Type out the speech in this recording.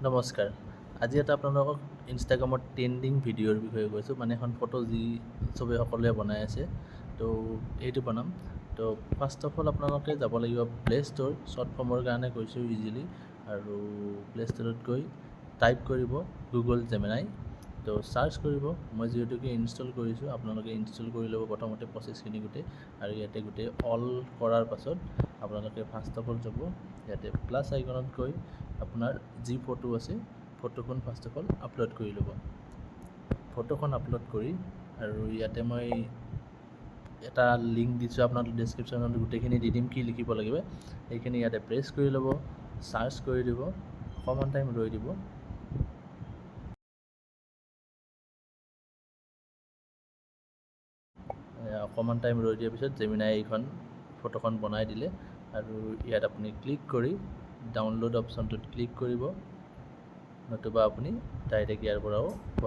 নমস্কাৰ। আজি এটা আপোনালোকক ইনষ্টাগ্ৰামত ট্ৰেণ্ডিং ভিডিঅ'ৰ বিষয়ে কৈছোঁ, মানে এখন ফটো যি চবেই সকলোৱে বনাই আছে। তো এইটো বনাম। তো ফাৰ্ষ্ট অফ অল আপোনালোকে যাব লাগিব প্লে' ষ্ট'ৰ, শ্বৰ্ট ফৰ্মৰ কাৰণে কৈছোঁ ইজিলি। আৰু প্লে' ষ্ট'ৰত গৈ টাইপ কৰিব গুগল জেমিনাই। তো চাৰ্চ কৰিব। মই যিহেতুকে ইনষ্টল কৰিছোঁ, আপোনালোকে ইনষ্টল কৰি ল'ব প্ৰথমতে প্ৰচেছখিনি গোটেই। আৰু ইয়াতে গোটেই অল কৰাৰ পাছত আপোনালোকে ফাৰ্ষ্ট অফ অল যাব ইয়াতে প্লাছ আইকনত গৈ আপোনাৰ যি ফটো আছে ফটোখন ফাৰ্ষ্ট অফ অল আপলোড কৰি ল'ব। ফটোখন আপলোড কৰি আৰু ইয়াতে মই এটা লিংক দিছোঁ, আপোনালোক ডেছক্ৰিপশ্যনত গোটেইখিনি দি দিম কি লিখিব লাগিব। সেইখিনি ইয়াতে প্ৰেছ কৰি ল'ব, চাৰ্চ কৰি দিব, অকণমান টাইম ৰৈ দিব। অকণমান টাইম ৰৈ দিয়াৰ পিছত জেমিনাই এইখন ফটোখন বনাই দিলে। আৰু ইয়াত আপুনি ক্লিক কৰি ডাউনলোড অপশ্যনটোত ক্লিক কৰিব, নতুবা আপুনি ডাইৰেক্ট ইয়াৰ পৰাও